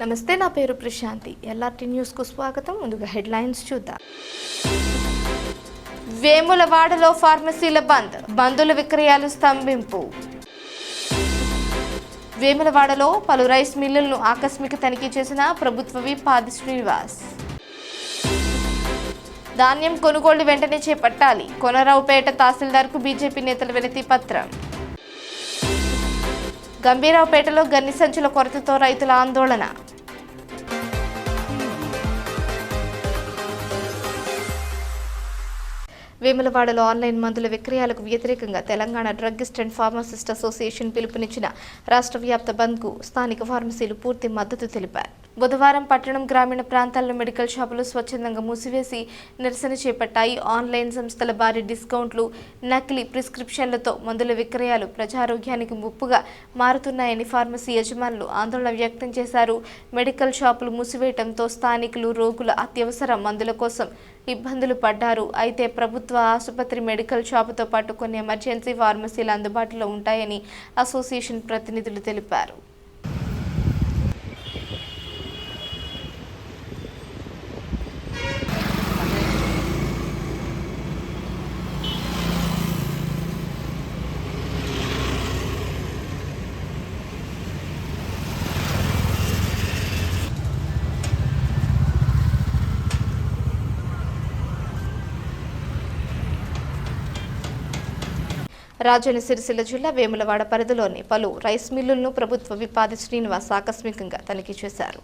నమస్తే, నా పేరు ప్రశాంతి. ఎల్ఆర్టీ న్యూస్ కు స్వాగతం. ముందుగా హెడ్లైన్స్ చూద్దాం. వేములవాడలో ఫార్మసీల బంద్, మందుల విక్రయాలు స్తంభింపు. వేములవాడలో పలు రైస్ మిల్లులను ఆకస్మిక తనిఖీ చేసిన ప్రభుత్వ విప్ ఆది శ్రీనివాస్. ధాన్యం కొనుగోళ్లు వెంటనే చేపట్టాలి, కొనరావుపేట తహసీల్దార్కు బీజేపీ నేతల వినతి పత్రం. గంభీరావుపేటలో గన్ని సంచుల కొరతతో రైతుల ఆందోళన. వేములవాడలో ఆన్లైన్ మందుల విక్రయాలకు వ్యతిరేకంగా Telangana druggist and pharmacist association పిలుపునిచ్చిన రాష్ట్ర వ్యాప్త బంద్కు స్థానిక ఫార్మసీలు పూర్తి మద్దతు తెలిపారు. బుధవారం పట్టణం గ్రామీణ ప్రాంతాల్లో మెడికల్ షాపులు స్వచ్ఛందంగా మూసివేసి నిరసన చేపట్టాయి. ఆన్లైన్ సంస్థల భారీ డిస్కౌంట్లు, నకిలీ ప్రిస్క్రిప్షన్లతో మందుల విక్రయాలు ప్రజారోగ్యానికి ముప్పుగా మారుతున్నాయని ఫార్మసీ యజమానులు ఆందోళన వ్యక్తం చేశారు. మెడికల్ షాపులు మూసివేయడంతో స్థానికులు రోగుల అత్యవసర మందుల కోసం ఇబ్బందులు పడ్డారు. అయితే ప్రభుత్వ ఆసుపత్రి, మెడికల్ షాపుతో పాటు కొన్ని ఎమర్జెన్సీ ఫార్మసీలు అందుబాటులో ఉంటాయని అసోసియేషన్ ప్రతినిధులు తెలిపారు. రాజన్న సిరిసిల్ల జిల్లా వేములవాడ పరిధిలోని పలు రైస్ మిల్లులను ప్రభుత్వ విప్ ఆది శ్రీనివాస్ ఆకస్మికంగా తనిఖీ చేశారు.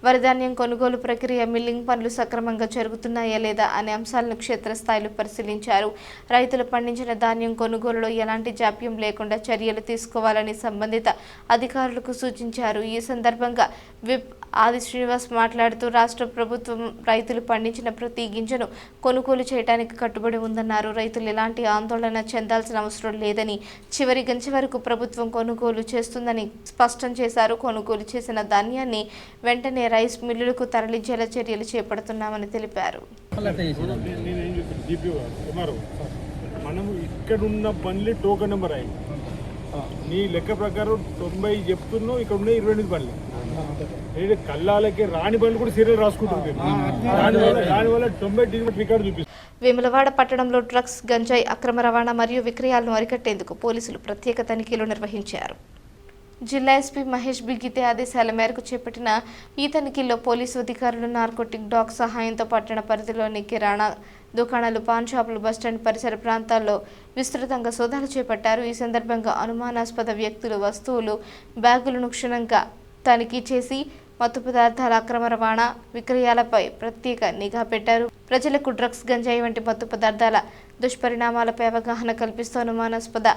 వరిధాన్యం కొనుగోలు ప్రక్రియ, మిల్లింగ్ పనులు సక్రమంగా జరుగుతున్నాయా లేదా అనే అంశాలను క్షేత్రస్థాయిలో పరిశీలించారు. రైతులు పండించిన ధాన్యం కొనుగోలులో ఎలాంటి జాప్యం లేకుండా చర్యలు తీసుకోవాలని సంబంధిత అధికారులకు సూచించారు. ఈ సందర్భంగా విప్ ఆది శ్రీనివాస్ మాట్లాడుతూ రాష్ట్ర ప్రభుత్వం రైతులు పండించిన ప్రతి గింజను కొనుగోలు చేయడానికి కట్టుబడి ఉందన్నారు. రైతులు ఎలాంటి ఆందోళన చెందాల్సిన అవసరం లేదని, చివరి గింజ వరకు ప్రభుత్వం కొనుగోలు చేస్తుందని స్పష్టం చేశారు. కొనుగోలు చేసిన ధాన్యాన్ని వెంటనే రైస్ మిల్లులకు తరలించేలా చర్యలు చేపడుతున్నామని తెలిపారు. మనము ఇక్కడున్న బండ్లు టోకెన్ నెంబర్ అయింది. నీ లెక్క ప్రకారం 90 చెప్తున్నావు, ఇక్కడ ఉన్న 28 బండ్లు. కల్లాలకి రాని బండ్లు కూడా సీరియల్ రాసుకుంటుంది. దానివల్ల 90 రికార్డు చూపిస్తుంది. వేములవాడ పట్టణంలో డ్రగ్స్, గంజాయి అక్రమ రవాణా మరియు విక్రయాలను అరికట్టేందుకు పోలీసులు ప్రత్యేక తనిఖీలు నిర్వహించారు. జిల్లా ఎస్పీ మహేష్ బిగితే ఆదేశాల మేరకు చేపట్టిన ఈ తనిఖీల్లో పోలీసు అధికారులు నార్కోటిక్ డాగ్ సహాయంతో పట్టణ పరిధిలోని కిరాణా దుకాణాలు, పాన్ షాపులు, బస్టాండ్ పరిసర ప్రాంతాల్లో విస్తృతంగా సోదాలు చేపట్టారు. ఈ సందర్భంగా అనుమానాస్పద వ్యక్తులు, వస్తువులు, బ్యాగులను క్షుణ్ణంగా తనిఖీ చేసి మత్తు పదార్థాల అక్రమ రవాణా, విక్రయాలపై ప్రత్యేక నిఘా పెట్టారు. ప్రజలకు డ్రగ్స్, గంజాయి వంటి మత్తు పదార్థాల దుష్పరిణామాలపై అవగాహన కల్పిస్తూ అనుమానాస్పద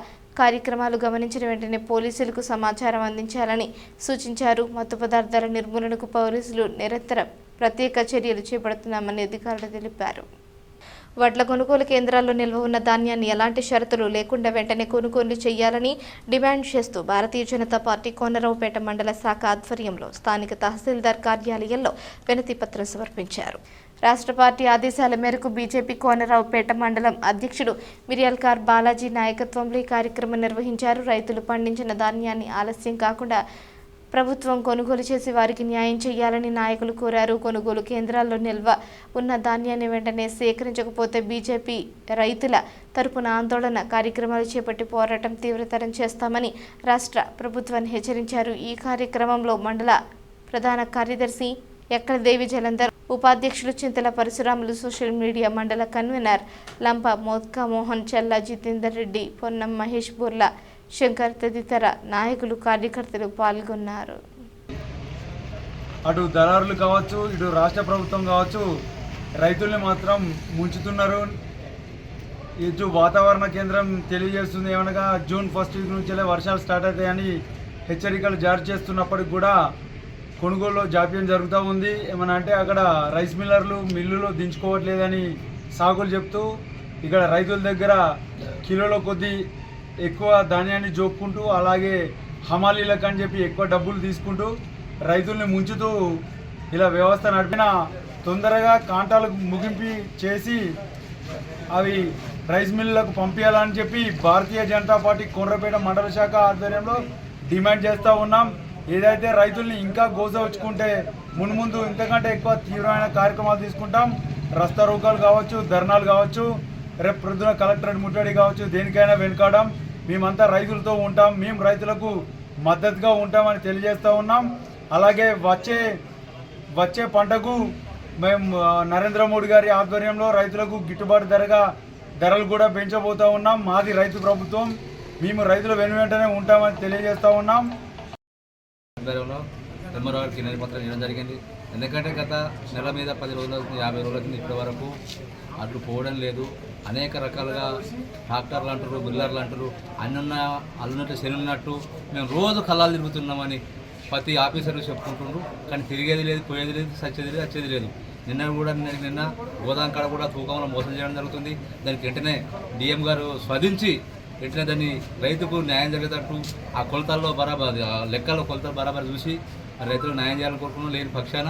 కార్యక్రమాలు గమనించిన వెంటనే పోలీసులకు సమాచారం అందించాలని సూచించారు. మత్తు పదార్థాల నిర్మూలనకు పోలీసులు నిరంతరం ప్రత్యేక చర్యలు చేపడుతున్నామని అధికారులు తెలిపారు. వడ్ల కొనుగోలు కేంద్రాల్లో నిల్వ ఉన్న ధాన్యాన్ని ఎలాంటి షరతులు లేకుండా వెంటనే కొనుగోలు చేయాలని డిమాండ్ చేస్తూ భారతీయ జనతా పార్టీ కోనరావుపేట మండల శాఖ ఆధ్వర్యంలో స్థానిక తహసీల్దార్ కార్యాలయంలో వినతి పత్రం సమర్పించారు. రాష్ట్ర పార్టీ ఆదేశాల మేరకు బీజేపీ కోనరావుపేట మండలం అధ్యక్షుడు మిర్యాల్కార్ బాలాజీ నాయకత్వంలో ఈ కార్యక్రమం నిర్వహించారు. రైతులు పండించిన ధాన్యాన్ని ఆలస్యం కాకుండా ప్రభుత్వం కొనుగోలు చేసి వారికి న్యాయం చేయాలని నాయకులు కోరారు. కొనుగోలు కేంద్రాల్లో నిల్వ ఉన్న ధాన్యాన్ని వెంటనే సేకరించకపోతే బీజేపీ రైతుల తరపున ఆందోళన కార్యక్రమాలు చేపట్టి పోరాటం తీవ్రతరం చేస్తామని రాష్ట్ర ప్రభుత్వాన్ని హెచ్చరించారు. ఈ కార్యక్రమంలో మండల ప్రధాన కార్యదర్శి ఎక్కలదేవి జలంధర్, ఉపాధ్యక్షులు చింతల పరశురాములు, సోషల్ మీడియా మండల కన్వీనర్ లంప మోత్కా మోహన్, చల్లా జితేందర్ రెడ్డి, పొన్నం మహేష్ బుర్లా, శంకర్ తదితర నాయకులు, కార్యకర్తలు పాల్గొన్నారు. అటు దళారులు కావచ్చు, ఇటు రాష్ట్ర ప్రభుత్వం కావచ్చు, రైతుల్ని మాత్రం ముంచుతున్నారు. ఇటు వాతావరణ కేంద్రం తెలియజేస్తుంది ఏమనగా జూన్ 1 నుంచి వర్షాలు స్టార్ట్ అవుతాయని హెచ్చరికలు జారీ చేస్తున్నప్పటికి కూడా కొనుగోలులో జాప్యం జరుగుతూ ఉంది. ఏమన్నా అంటే అక్కడ రైస్ మిల్లులో దించుకోవట్లేదని సాకులు చెప్తూ ఇక్కడ రైతుల దగ్గర కిలోల కొద్దీ ఎక్కువ ధాన్యాన్ని జోక్కుంటూ, అలాగే హమాలీలకు అని చెప్పి ఎక్కువ డబ్బులు తీసుకుంటూ రైతుల్ని ముంచుతూ ఇలా వ్యవస్థ నడిపిన తొందరగా కాంటాలకు ముగింపు చేసి అవి రైస్ మిల్లులకు పంపించాలని చెప్పి భారతీయ జనతా పార్టీ కోనరావుపేట మండల శాఖ ఆధ్వర్యంలో డిమాండ్ చేస్తూ ఉన్నాం. ఏదైతే రైతుల్ని ఇంకా గోసవచ్చుకుంటే మున్ముందు ఇంతకంటే ఎక్కువ తీవ్రమైన కార్యక్రమాలు తీసుకుంటాం. రస్తా రోకాలు కావచ్చు, ధర్నాలు కావచ్చు, రేపు ప్రొద్దున కలెక్టరేట్ ముట్టడి కావచ్చు, దేనికైనా వెనుకాడం. మేమంతా రైతులతో ఉంటాం, మేము రైతులకు మద్దతుగా ఉంటామని తెలియజేస్తూ ఉన్నాం. అలాగే వచ్చే పంటకు మేము నరేంద్ర మోడీ గారి ఆధ్వర్యంలో రైతులకు గిట్టుబాటు ధరలు కూడా పెంచబోతూ ఉన్నాం. మాది రైతు ప్రభుత్వం, మేము రైతుల వెనువెంటనే ఉంటామని తెలియజేస్తూ ఉన్నాం. ఎంఆర్ఓ గారికి వినతి పత్రం ఇవ్వడం జరిగింది. ఎందుకంటే గత నెల మీద 10 రోజుల 50 రోజుల కింద ఇప్పటి వరకు అడ్లు పోవడం లేదు. అనేక రకాలుగా ట్రాక్టర్లు అంటారు, బిల్లర్లు అంటారు, అల్లున్నట్టు శనున్నట్టు మేము రోజు కళ్ళాలు తిరుగుతున్నామని ప్రతి ఆఫీసర్లు చెప్పుకుంటుండ్రు. కానీ తిరిగేది లేదు, పోయేది లేదు, సచ్చేది లేదు, వచ్చేది లేదు. నిన్న గోదాం కాడ కూడా తూకంలో మోసం చేయడం జరుగుతుంది. దానికి వెంటనే డిఎం గారు స్పందించి వెంటనే దాన్ని రైతుకు న్యాయం జరిగేటట్టు ఆ కొలతల్లో లెక్కల్లో కొలతలు బరాబర్ చూసి మరి రైతులకు న్యాయం చేయాలని కోరుకున్నాం. లేని పక్షాన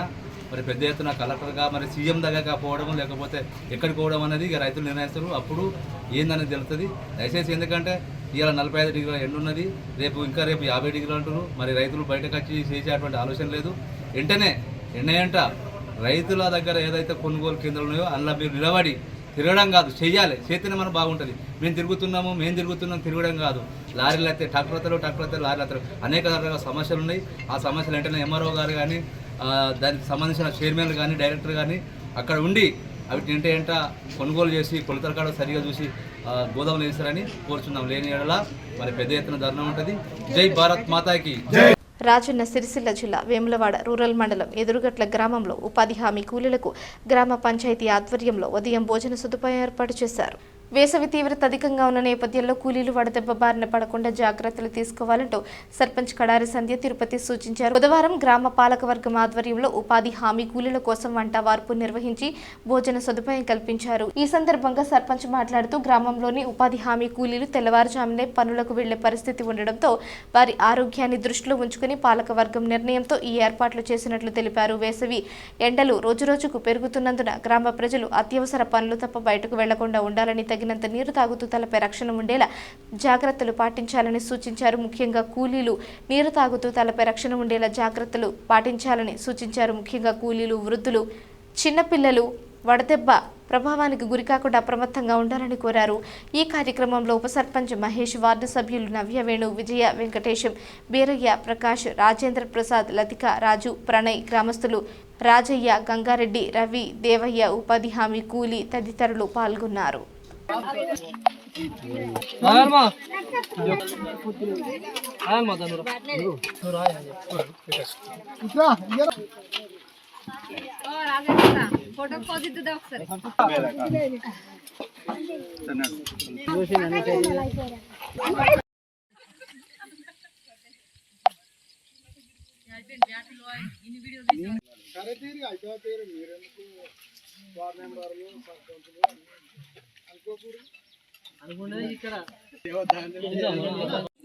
మరి పెద్ద ఎత్తున కలెక్టర్గా మరి సీఎం దగ్గరగా పోవడం లేకపోతే ఎక్కడికి పోవడం అనేది ఇక రైతులు నిర్ణయిస్తారు. అప్పుడు ఏందనేది తెలుస్తుంది. దయచేసి ఎందుకంటే ఇవాళ 45 డిగ్రీల ఎండ ఉన్నది, రేపు 50 డిగ్రీలు అంటారు. మరి రైతులు బయటకు వచ్చి చేసేటువంటి ఆలోచన లేదు. వెంటనే ఎంట రైతుల దగ్గర ఏదైతే కొనుగోలు కేంద్రాలు ఉన్నాయో అందులో మీరు నిలబడి తిరగడం కాదు, చెయ్యాలి. చేతనే మనం బాగుంటుంది. మేము తిరుగుతున్నాం తిరగడం కాదు. లారీలు అయితే ట్రాక్టర్ లారీలు అనేక రకాల సమస్యలు ఉన్నాయి. ఆ సమస్యలు వెంటనే ఎంఆర్ఓ గారు కానీ దానికి సంబంధించిన చైర్మన్లు కానీ డైరెక్టర్ కానీ అక్కడ ఉండి అవి ఎంట కొనుగోలు చేసి కొలతల కాడ సరిగా చూసి గోదాములు వేస్తారని కోరుచున్నాం. లేని ఏడలా మరి పెద్ద ఎత్తున ధర్నా ఉంటుంది. జై భారత్ మాతాకి. రాజన్న సిరిసిల్ల జిల్లా వేములవాడ రూరల్ మండలం ఎదురుగట్ల గ్రామంలో ఉపాధి హామీ కూలీలకు గ్రామ పంచాయతీ ఆధ్వర్యంలో ఉదయం భోజన సదుపాయం ఏర్పాటు చేశారు. వేసవి తీవ్రత అధికంగా ఉన్న నేపథ్యంలో కూలీలు వడదెబ్బ బారిన పడకుండా జాగ్రత్తలు తీసుకోవాలంటూ సర్పంచ్ కడారి సంధ్య తిరుపతి సూచించారు. బుధవారం గ్రామ పాలకవర్గం ఆధ్వర్యంలో ఉపాధి హామీ కూలీల కోసం వంట వార్పు నిర్వహించి భోజన సదుపాయం కల్పించారు. ఈ సందర్భంగా సర్పంచ్ మాట్లాడుతూ గ్రామంలోని ఉపాధి హామీ కూలీలు తెల్లవారుజామునే పనులకు వెళ్లే పరిస్థితి ఉండడంతో వారి ఆరోగ్యాన్ని దృష్టిలో ఉంచుకుని పాలకవర్గం నిర్ణయంతో ఈ ఏర్పాట్లు చేసినట్లు తెలిపారు. వేసవి ఎండలు రోజురోజుకు పెరుగుతున్నందున గ్రామ ప్రజలు అత్యవసర పనులు తప్ప బయటకు వెళ్లకుండా ఉండాలని, తగినంత నీరు తాగుతూ తలపై రక్షణ ఉండేలా జాగ్రత్తలు పాటించాలని సూచించారు. ముఖ్యంగా కూలీలు నీరు తాగుతూ తలపై రక్షణ ఉండేలా జాగ్రత్తలు పాటించాలని సూచించారు. ముఖ్యంగా కూలీలు, వృద్ధులు, చిన్నపిల్లలు వడదెబ్బ ప్రభావానికి గురికాకుండా అప్రమత్తంగా ఉండాలని కోరారు. ఈ కార్యక్రమంలో ఉప సర్పంచ్ మహేష్, వార్డు సభ్యులు నవ్య, వేణు, విజయ, వెంకటేశం, బీరయ్య, ప్రకాష్, రాజేంద్ర ప్రసాద్, లతిక, రాజు, ప్రణయ్, గ్రామస్తులు రాజయ్య, గంగారెడ్డి, రవి, దేవయ్య, ఉపాధి హామీ కూలీ తదితరులు పాల్గొన్నారు.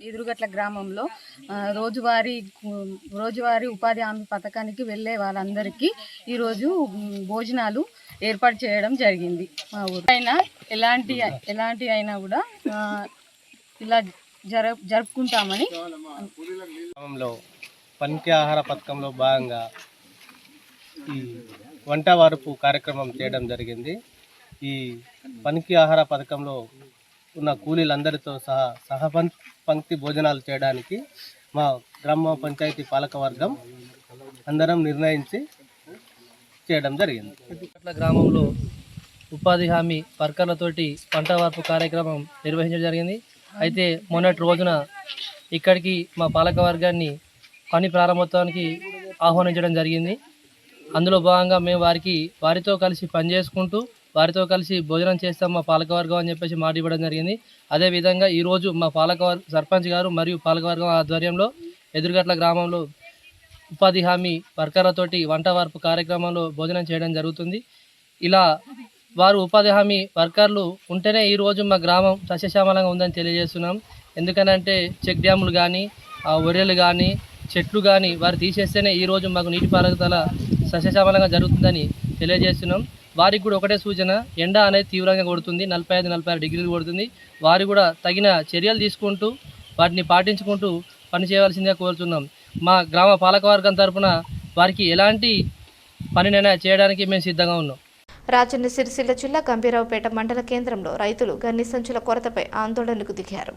ఎదురుగట్ల గ్రామంలో రోజువారీ ఉపాధి హామీ పథకానికి వెళ్ళే వాళ్ళందరికీ ఈరోజు భోజనాలు ఏర్పాటు చేయడం జరిగింది. మా ఊరు అయినా ఎలాంటి అయినా కూడా ఇలా జరుపుకుంటామని. గ్రామంలో పనికి ఆహార పథకంలో భాగంగా ఈ వంట వార్పు కార్యక్రమం చేయడం జరిగింది. ఈ పనికి ఆహార పథకంలో ఉన్న కూలీలందరితో సహా పంక్తి భోజనాలు చేయడానికి మా గ్రామ పంచాయతీ పాలకవర్గం అందరం నిర్ణయించి చేయడం జరిగింది. గ్రామంలో ఉపాధి హామీ వర్కర్లతోటి పంట వార్పు కార్యక్రమం నిర్వహించడం జరిగింది. అయితే మొన్నటి రోజున ఇక్కడికి మా పాలకవర్గాన్ని పని ప్రారంభోత్సవానికి ఆహ్వానించడం జరిగింది. అందులో భాగంగా మేము వారితో కలిసి పనిచేసుకుంటూ వారితో కలిసి భోజనం చేస్తాం మా పాలకవర్గం అని చెప్పేసి మాట ఇవ్వడం జరిగింది. అదేవిధంగా ఈరోజు మా సర్పంచ్ గారు మరియు పాలకవర్గం ఆధ్వర్యంలో ఎదురుగట్ల గ్రామంలో ఉపాధి హామీ వర్కర్లతోటి వంట వార్పు కార్యక్రమంలో భోజనం చేయడం జరుగుతుంది. ఇలా వారు ఉపాధి హామీ వర్కర్లు ఉంటేనే ఈరోజు మా గ్రామం సస్యశ్యామలంగా ఉందని తెలియజేస్తున్నాం. ఎందుకనంటే చెక్ డ్యాములు కానీ, ఒర్రెలు కానీ, చెట్లు కానీ వారు తీసేస్తేనే ఈరోజు మాకు నీటిపారుదల సస్యశ్యామలంగా జరుగుతుందని తెలియజేస్తున్నాం. వారికి కూడా ఒకటే సూచన, ఎండ అనేది తీవ్రంగా కొడుతుంది, 45-46 డిగ్రీలు కొడుతుంది. వారు కూడా తగిన చర్యలు తీసుకుంటూ వాటిని పాటించుకుంటూ పని చేయవలసిందిగా కోరుతున్నాం. మా గ్రామ పాలకవర్గం తరపున వారికి ఎలాంటి పనినైనా చేయడానికి మేము సిద్ధంగా ఉన్నాం. రాజన్న సిరిసిల్ల జిల్లా గంభీరావుపేట మండల కేంద్రంలో రైతులు గన్ని సంచుల కొరతపై ఆందోళనకు దిగారు.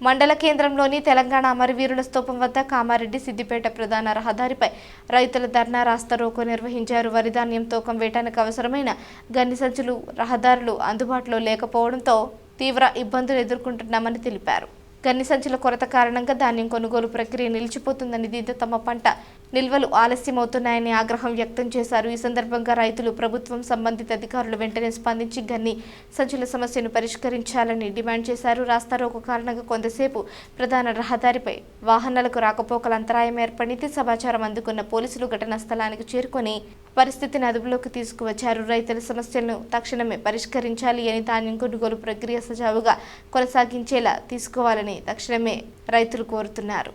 మండల కేంద్రంలోని తెలంగాణ అమరవీరుల స్తూపం వద్ద కామారెడ్డి సిద్దిపేట ప్రధాన రహదారిపై రైతుల ధర్నా రాస్తారోకో నిర్వహించారు. వరిధాన్యం తూకం వేయడానికి అవసరమైన గన్ని సంచులు రహదారులు అందుబాటులో లేకపోవడంతో తీవ్ర ఇబ్బందులు ఎదుర్కొంటున్నామని తెలిపారు. గన్ని సంచుల కొరత కారణంగా ధాన్యం కొనుగోలు ప్రక్రియ నిలిచిపోతుందని, దీంతో తమ పంట నిల్వలు ఆలస్యమవుతున్నాయని ఆగ్రహం వ్యక్తం చేశారు. ఈ సందర్భంగా రైతులు ప్రభుత్వం సంబంధిత అధికారులు వెంటనే స్పందించి గన్ని సంచుల సమస్యను పరిష్కరించాలని డిమాండ్ చేశారు. రాస్తారోకో కారణంగా కొంతసేపు ప్రధాన రహదారిపై వాహనాలకు రాకపోకల అంతరాయం ఏర్పడింది. సమాచారం అందుకున్న పోలీసులు ఘటనా స్థలానికి చేరుకొని పరిస్థితిని అదుపులోకి తీసుకువచ్చారు. రైతుల సమస్యలను తక్షణమే పరిష్కరించాలి అని, ధాన్యం కొనుగోలు ప్రక్రియ సజావుగా కొనసాగించేలా తీసుకోవాలని తక్షణమే రైతులు కోరుతున్నారు.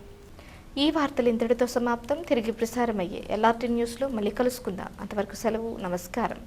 ఈ వార్తలు ఇంతటితో సమాప్తం. తిరిగి ప్రసారమయ్యే LRT న్యూస్లో మళ్ళీ కలుసుకుందాం. అంతవరకు సెలవు. నమస్కారం.